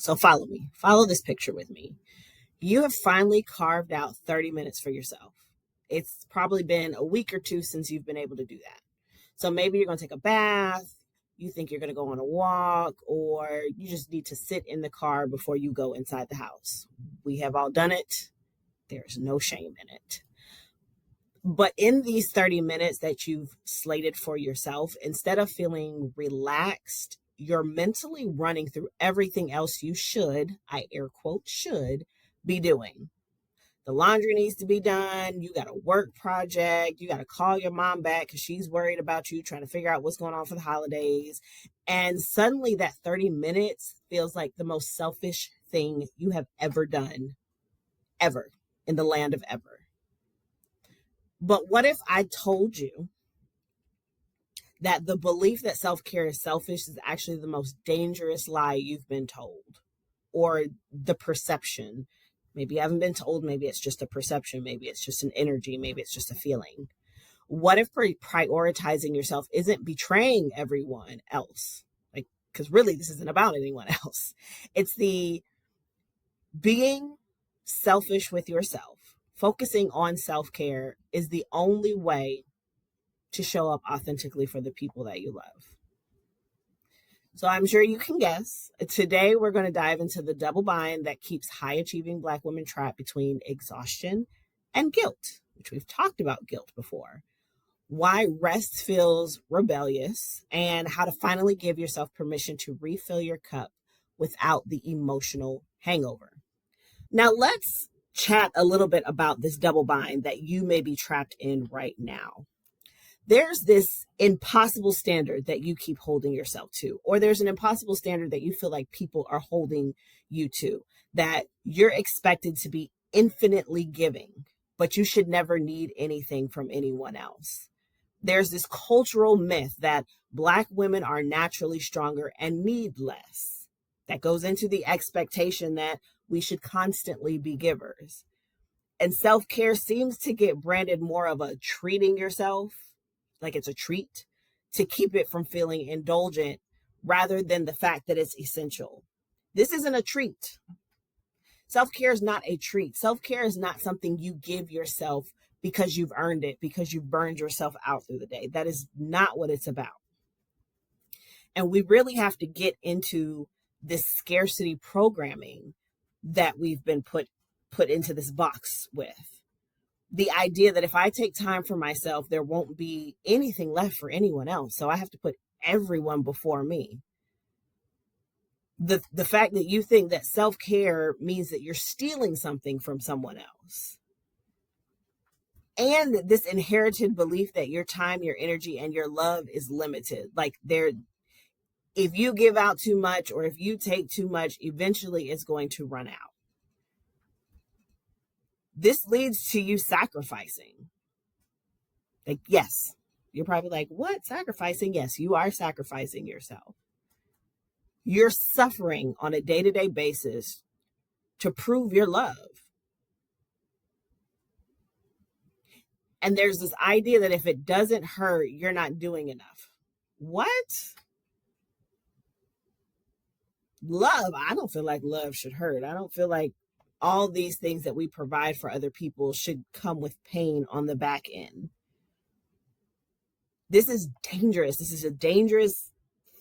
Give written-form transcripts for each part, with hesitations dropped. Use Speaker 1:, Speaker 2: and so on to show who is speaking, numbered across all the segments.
Speaker 1: So follow me, follow this picture with me. You have finally carved out 30 minutes for yourself. It's probably been a week or two since you've been able to do that. So maybe you're going to take a bath, you think you're going to go on a walk, or you just need to sit in the car before you go inside the house. We have all done it. There's no shame in it. But in these 30 minutes that you've slated for yourself, instead of feeling relaxed, you're mentally running through everything else you should, I air quote, should be doing. The laundry needs to be done. You got a work project. You got to call your mom back because she's worried about you, trying to figure out what's going on for the holidays. And suddenly that 30 minutes feels like the most selfish thing you have ever done, ever, in the land of ever. But what if I told you that the belief that self-care is selfish is actually the most dangerous lie you've been told, or the perception? Maybe you haven't been told, maybe it's just a perception, maybe it's just an energy, maybe it's just a feeling. What if prioritizing yourself isn't betraying everyone else? Like, because really this isn't about anyone else. It's the being selfish with yourself. Focusing on self-care is the only way to show up authentically for the people that you love. So I'm sure you can guess. Today, we're going to dive into the double bind that keeps high-achieving Black women trapped between exhaustion and guilt, which we've talked about guilt before. Why rest feels rebellious, and how to finally give yourself permission to refill your cup without the emotional hangover. Now, let's chat a little bit about this double bind that you may be trapped in right now. There's this impossible standard that you keep holding yourself to, or there's an impossible standard that you feel like people are holding you to, that you're expected to be infinitely giving, but you should never need anything from anyone else. There's this cultural myth that Black women are naturally stronger and need less. That goes into the expectation that we should constantly be givers. And self-care seems to get branded more of a treating yourself, like it's a treat, to keep it from feeling indulgent rather than the fact that it's essential. This isn't a treat. Self-care is not a treat. Self-care is not something you give yourself because you've earned it, because you've burned yourself out through the day. That is not what it's about. And we really have to get into this scarcity programming that we've been put into this box with. The idea that if I take time for myself, there won't be anything left for anyone else. So I have to put everyone before me. The fact that you think that self-care means that you're stealing something from someone else. And this inherited belief that your time, your energy, and your love is limited. Like if you give out too much or if you take too much, eventually it's going to run out. This leads to you sacrificing. Like, yes, you're probably like, what? Sacrificing? Yes, you are sacrificing yourself. You're suffering on a day-to-day basis to prove your love. And there's this idea that if it doesn't hurt, you're not doing enough. What? Love, I don't feel like love should hurt. I don't feel like all these things that we provide for other people should come with pain on the back end. This is dangerous. This is a dangerous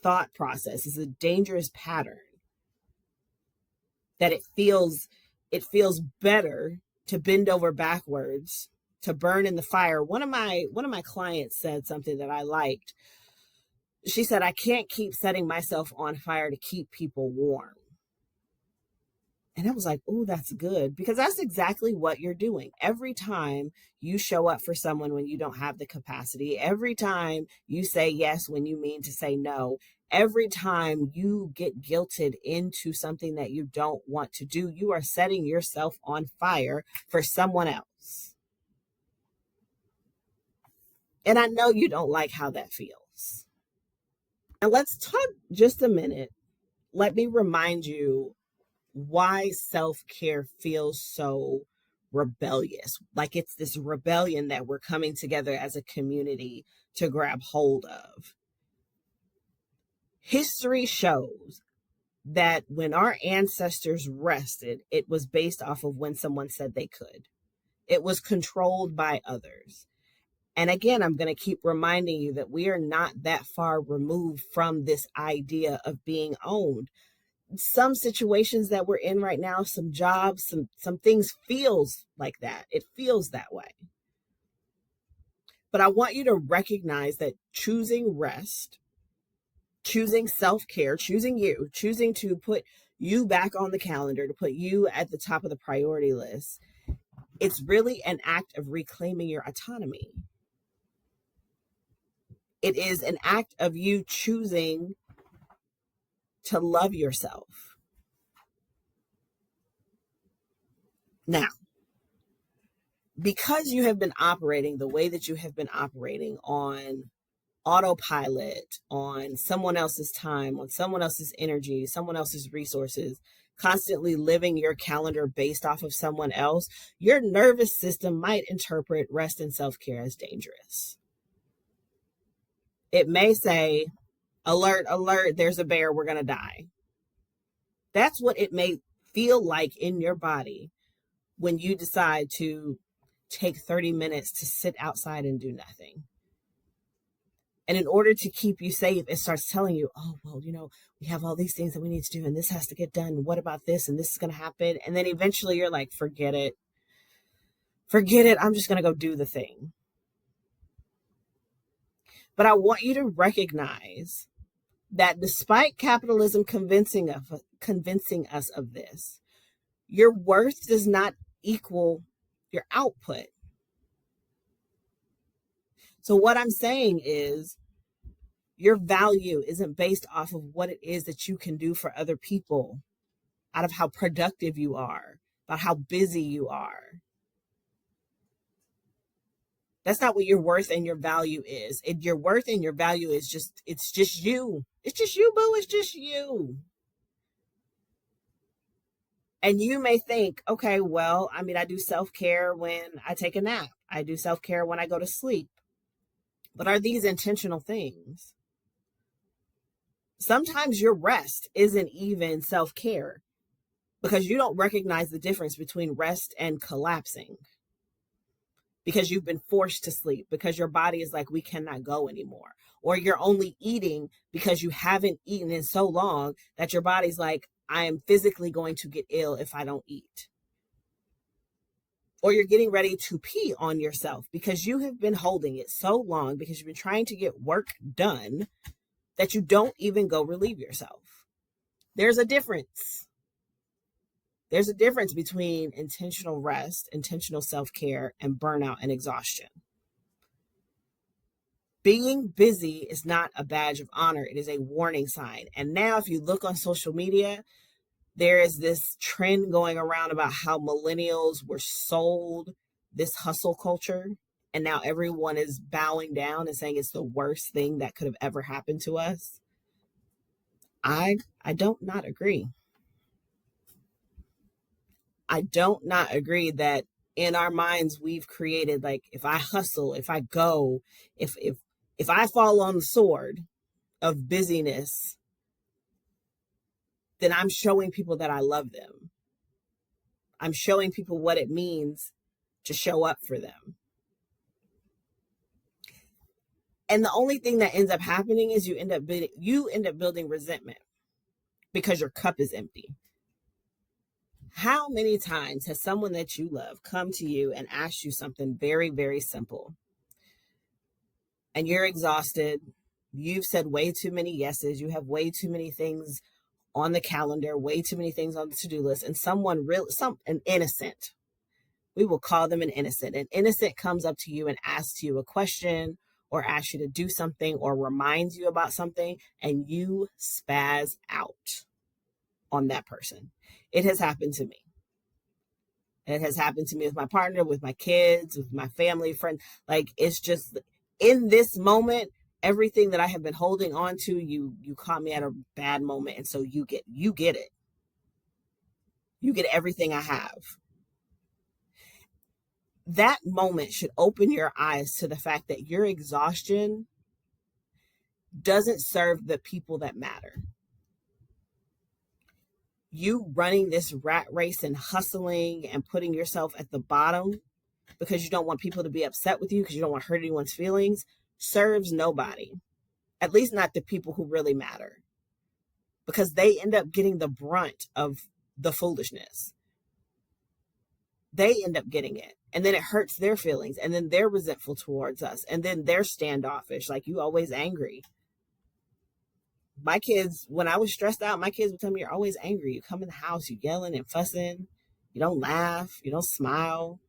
Speaker 1: thought process. It's a dangerous pattern. That it feels better to bend over backwards, to burn in the fire. One of my clients said something that I liked. She said, I can't keep setting myself on fire to keep people warm. And I was like, oh, that's good, because that's exactly what you're doing. Every time you show up for someone when you don't have the capacity, every time you say yes when you mean to say no, every time you get guilted into something that you don't want to do, you are setting yourself on fire for someone else. And I know you don't like how that feels. And let's talk just a minute. Let me remind you why self-care feels so rebellious. Like it's this rebellion that we're coming together as a community to grab hold of. History shows that when our ancestors rested, it was based off of when someone said they could. It was controlled by others. And again, I'm going to keep reminding you that we are not that far removed from this idea of being owned. Some situations that we're in right now, some jobs, some things feels like that. It feels that way. But I want you to recognize that choosing rest, choosing self-care, choosing to put you back on the calendar, to put you at the top of the priority list, it's really an act of reclaiming your autonomy. It is an act of you choosing to love yourself. Now, because you have been operating the way that you have been operating on autopilot, on someone else's time, on someone else's energy, someone else's resources, constantly living your calendar based off of someone else, your nervous system might interpret rest and self-care as dangerous. It may say, alert, alert, there's a bear, we're going to die. That's what it may feel like in your body when you decide to take 30 minutes to sit outside and do nothing. And in order to keep you safe, it starts telling you, oh, well, we have all these things that we need to do, and this has to get done. What about this? And this is going to happen. And then eventually you're like, forget it. Forget it. I'm just going to go do the thing. But I want you to recognize that despite capitalism convincing us of this, your worth does not equal your output. So what I'm saying is, your value isn't based off of what it is that you can do for other people, out of how productive you are, about how busy you are. That's not what your worth and your value is. Your worth and your value is it's just you. It's just you, boo. It's just you. And you may think, okay, well, I do self-care when I take a nap. I do self-care when I go to sleep. But are these intentional things? Sometimes your rest isn't even self-care because you don't recognize the difference between rest and collapsing, because you've been forced to sleep, because your body is like, we cannot go anymore. Or you're only eating because you haven't eaten in so long that your body's like, I am physically going to get ill if I don't eat. Or you're getting ready to pee on yourself because you have been holding it so long, because you've been trying to get work done, that you don't even go relieve yourself. There's a difference. There's a difference between intentional rest, intentional self-care, and burnout and exhaustion. Being busy is not a badge of honor. It is a warning sign. And now if you look on social media, there is this trend going around about how millennials were sold this hustle culture. And now everyone is bowing down and saying it's the worst thing that could have ever happened to us. I don't not agree. I don't not agree that in our minds we've created, like, if I hustle, if I go, if I fall on the sword of busyness, then I'm showing people that I love them. I'm showing people what it means to show up for them. And the only thing that ends up happening is you end up building resentment because your cup is empty. How many times has someone that you love come to you and asked you something very, very simple, and you're exhausted? You've said way too many yeses. You have way too many things on the calendar, way too many things on the to-do list. And an innocent, we will call them an innocent comes up to you and asks you a question, or asks you to do something, or reminds you about something, and you spaz out on that person. It has happened to me. It has happened to me with my partner, with my kids, with my family, friends. Like, it's just in this moment, everything that I have been holding on to, you caught me at a bad moment. And so you get it. You get everything I have. That moment should open your eyes to the fact that your exhaustion doesn't serve the people that matter. You running this rat race and hustling and putting yourself at the bottom because you don't want people to be upset with you, because you don't want to hurt anyone's feelings, serves nobody, at least not the people who really matter, because they end up getting the brunt of the foolishness. They end up getting it. And then it hurts their feelings. And then they're resentful towards us. And then they're standoffish. Like, you always angry. My kids, when I was stressed out, my kids would tell me, you're always angry. You come in the house, you yelling and fussing. You don't laugh. You don't smile.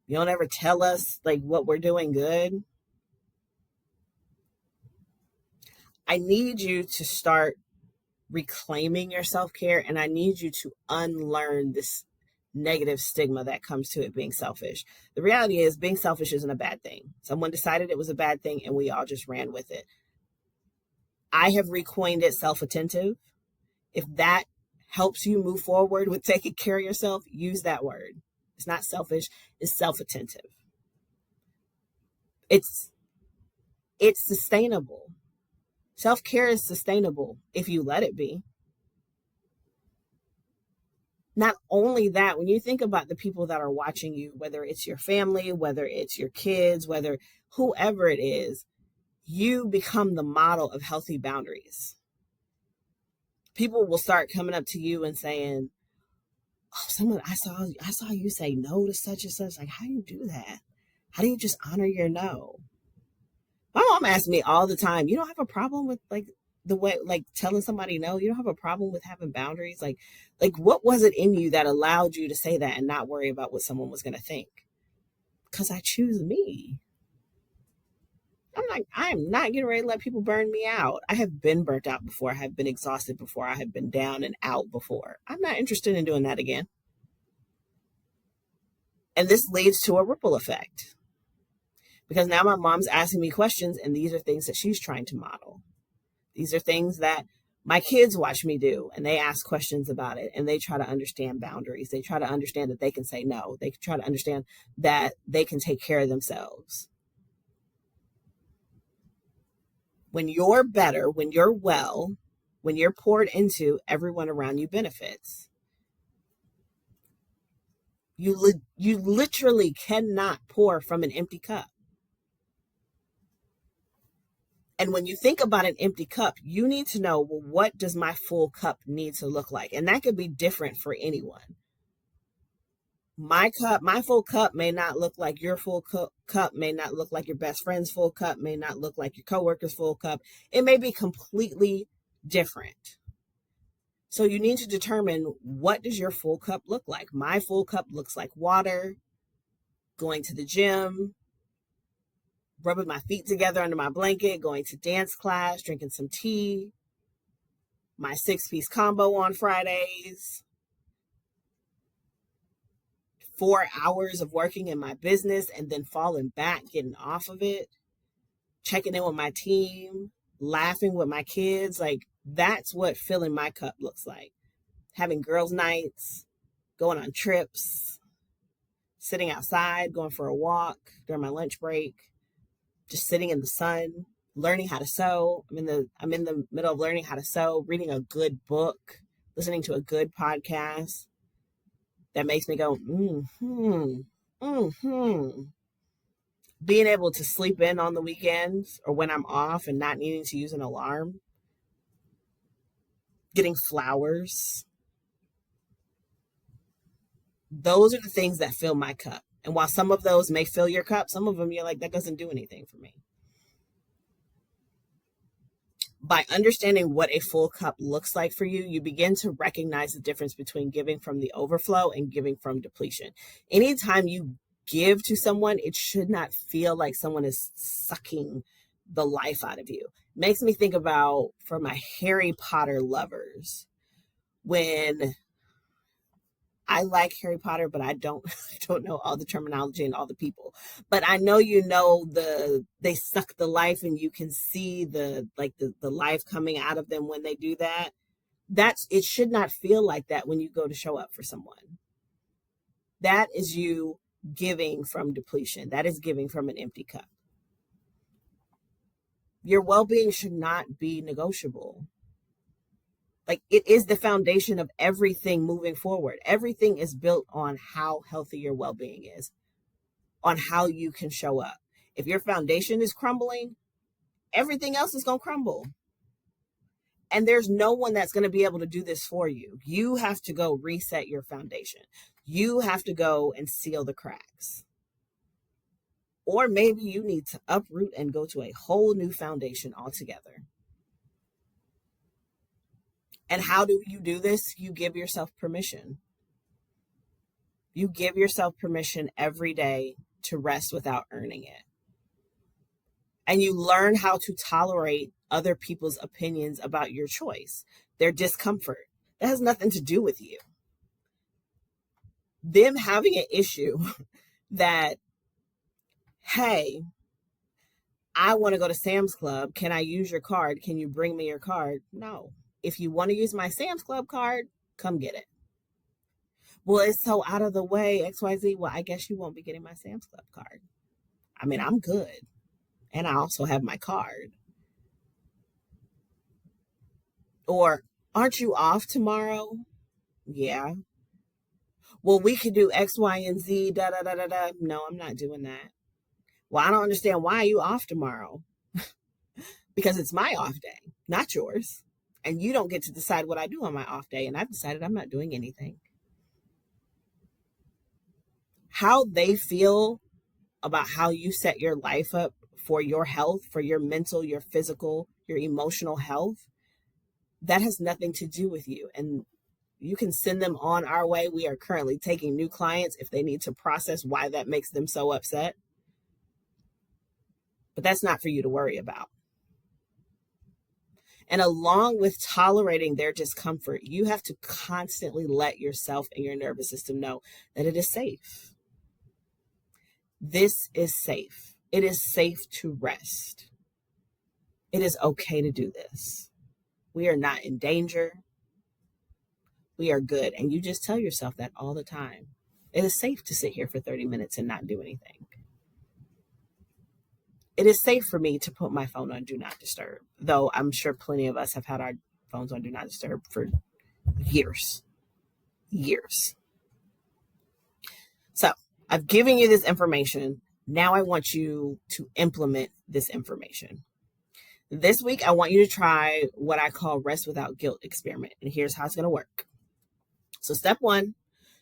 Speaker 1: You don't ever tell us like what we're doing good. I need you to start reclaiming your self-care, and I need you to unlearn this negative stigma that comes to it being selfish. The reality is, being selfish isn't a bad thing. Someone decided it was a bad thing and we all just ran with it. I have recoined it self-attentive. If that helps you move forward with taking care of yourself, use that word. It's not selfish, it's self-attentive. It's sustainable. Self-care is sustainable if you let it be. Not only that, when you think about the people that are watching you, whether it's your family, whether it's your kids, whether whoever it is, you become the model of healthy boundaries. People will start coming up to you and saying, oh, someone, I saw you say no to such and such. Like, how do you do that? How do you just honor your no? My mom asks me all the time, you don't have a problem with like the way, like telling somebody no? You don't have a problem with having boundaries? Like what was it in you that allowed you to say that and not worry about what someone was going to think? Because I choose me. I'm not getting ready to let people burn me out. I have been burnt out before. I have been exhausted before. I have been down and out before. I'm not interested in doing that again. And this leads to a ripple effect. Because now my mom's asking me questions, and these are things that she's trying to model. These are things that my kids watch me do, and they ask questions about it, and they try to understand boundaries. They try to understand that they can say no. They try to understand that they can take care of themselves. When you're better, when you're well, when you're poured into, everyone around you benefits. You literally cannot pour from an empty cup. And when you think about an empty cup, you need to know, well, what does my full cup need to look like? And that could be different for anyone. My full cup may not look like your full cup, may not look like your best friend's full cup, may not look like your coworker's full cup. It may be completely different. So you need to determine, what does your full cup look like? My full cup looks like water, going to the gym, rubbing my feet together under my blanket, going to dance class, drinking some tea, my 6-piece combo on Fridays, 4 hours of working in my business and then falling back, getting off of it, checking in with my team, laughing with my kids. Like, that's what filling my cup looks like. Having girls' nights, going on trips, sitting outside, going for a walk during my lunch break, just sitting in the sun, learning how to sew. I'm in the middle of learning how to sew, reading a good book, listening to a good podcast that makes me go, being able to sleep in on the weekends or when I'm off and not needing to use an alarm, getting flowers. Those are the things that fill my cup. And while some of those may fill your cup, some of them you're like, that doesn't do anything for me. By understanding what a full cup looks like for you, you begin to recognize the difference between giving from the overflow and giving from depletion. Anytime you give to someone, it should not feel like someone is sucking the life out of you. It makes me think about, for my Harry Potter lovers, when I like Harry Potter, but I don't know all the terminology and all the people. But I know they suck the life, and you can see the life coming out of them when they do that. It should not feel like that when you go to show up for someone. That is you giving from depletion. That is giving from an empty cup. Your well-being should not be negotiable. Like, it is the foundation of everything moving forward. Everything is built on how healthy your well-being is, on how you can show up. If your foundation is crumbling, everything else is going to crumble. And there's no one that's going to be able to do this for you. You have to go reset your foundation. You have to go and seal the cracks. Or maybe you need to uproot and go to a whole new foundation altogether. And how do you do this? You give yourself permission. You give yourself permission every day to rest without earning it. And you learn how to tolerate other people's opinions about your choice, their discomfort. That has nothing to do with you. Them having an issue that, hey, I want to go to Sam's Club. Can I use your card? Can you bring me your card? No. If you want to use my Sam's Club card, come get it. Well, it's so out of the way, XYZ. Well, I guess you won't be getting my Sam's Club card. I mean, I'm good. And I also have my card. Or, aren't you off tomorrow? Yeah. Well, we could do X, Y, and Z, da, da, da, da, da. No, I'm not doing that. Well, I don't understand, why are you off tomorrow? Because it's my off day, not yours. And you don't get to decide what I do on my off day. And I've decided I'm not doing anything. How they feel about how you set your life up for your health, for your mental, your physical, your emotional health, that has nothing to do with you. And you can send them on our way. We are currently taking new clients if they need to process why that makes them so upset. But that's not for you to worry about. And along with tolerating their discomfort, you have to constantly let yourself and your nervous system know that it is safe. This is safe. It is safe to rest. It is okay to do this. We are not in danger. We are good. And you just tell yourself that all the time. It is safe to sit here for 30 minutes and not do anything. It is safe for me to put my phone on Do Not Disturb, though I'm sure plenty of us have had our phones on Do Not Disturb for years. So I've given you this information. Now I want you to implement this information. This week, I want you to try what I call rest without guilt experiment. And here's how it's going to work. So step one,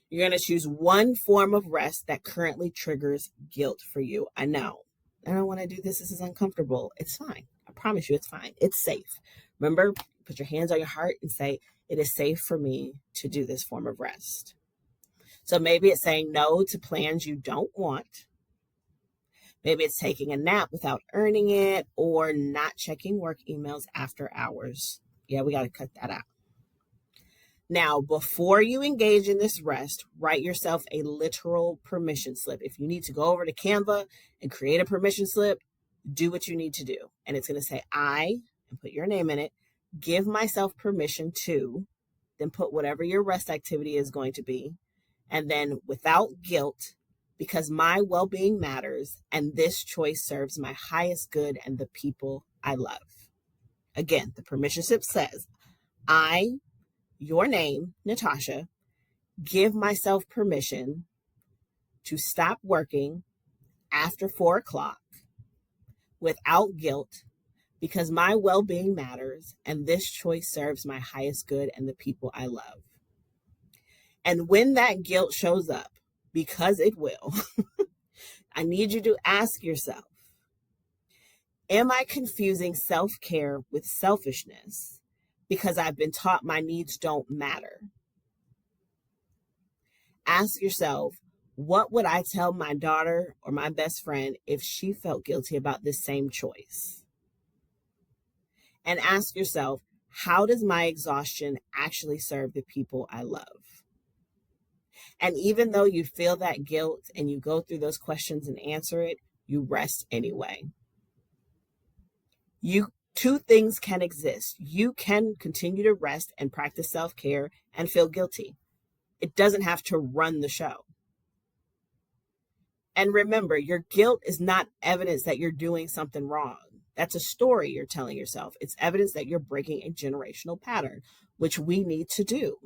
Speaker 1: you're going to choose one form of rest that currently triggers guilt for you. I know. I don't want to do this. This is uncomfortable. It's fine. I promise you it's fine. It's safe. Remember, put your hands on your heart and say, it is safe for me to do this form of rest. So maybe it's saying no to plans you don't want. Maybe it's taking a nap without earning it, or not checking work emails after hours. Yeah, we got to cut that out. Now, before you engage in this rest, write yourself a literal permission slip. If you need to go over to Canva and create a permission slip, do what you need to do. And it's going to say, I, and put your name in it, give myself permission to, then put whatever your rest activity is going to be. And then without guilt, because my well-being matters and this choice serves my highest good and the people I love. Again, the permission slip says, I, your name, Natasha, give myself permission to stop working after 4 o'clock without guilt because my well-being matters and this choice serves my highest good and the people I love. And when that guilt shows up, because it will, I need you to ask yourself, am I confusing self-care with selfishness because I've been taught my needs don't matter? Ask yourself, what would I tell my daughter or my best friend if she felt guilty about this same choice? And ask yourself, how does my exhaustion actually serve the people I love? And even though you feel that guilt and you go through those questions and answer it, you rest anyway. Two things can exist. You can continue to rest and practice self-care and feel guilty. It doesn't have to run the show. And remember, your guilt is not evidence that you're doing something wrong. That's a story you're telling yourself. It's evidence that you're breaking a generational pattern, which we need to do.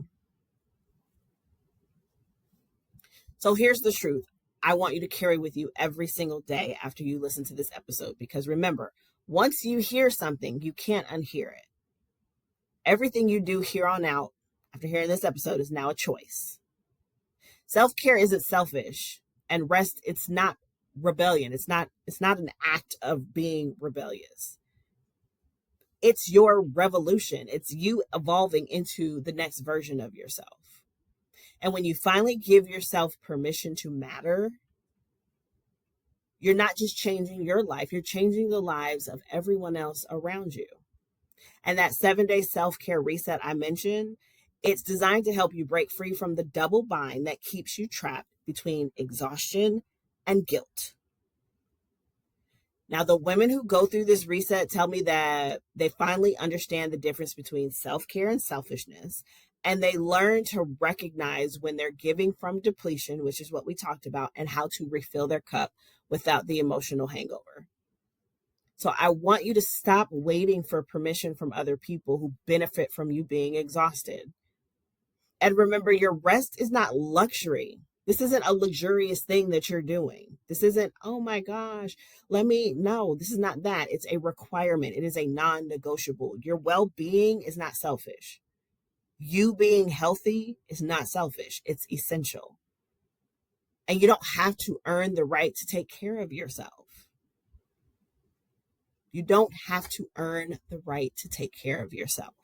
Speaker 1: So here's the truth. I want you to carry with you every single day after you listen to this episode, because remember, once you hear something, you can't unhear it. Everything you do here on out after hearing this episode is now a choice. Self-care isn't selfish, and rest, it's not rebellion. It's not an act of being rebellious. It's your revolution. It's you evolving into the next version of yourself. And when you finally give yourself permission to matter, you're not just changing your life, you're changing the lives of everyone else around you. And that 7-day self-care reset I mentioned, it's designed to help you break free from the double bind that keeps you trapped between exhaustion and guilt. Now, the women who go through this reset tell me that they finally understand the difference between self-care and selfishness, and they learn to recognize when they're giving from depletion, which is what we talked about, and how to refill their cup without the emotional hangover. So I want you to stop waiting for permission from other people who benefit from you being exhausted. And remember, your rest is not luxury. This isn't a luxurious thing that you're doing. This isn't, oh my gosh, no, this is not that. It's a requirement. It is a non-negotiable. Your well-being is not selfish. You being healthy is not selfish. It's essential. And you don't have to earn the right to take care of yourself. You don't have to earn the right to take care of yourself.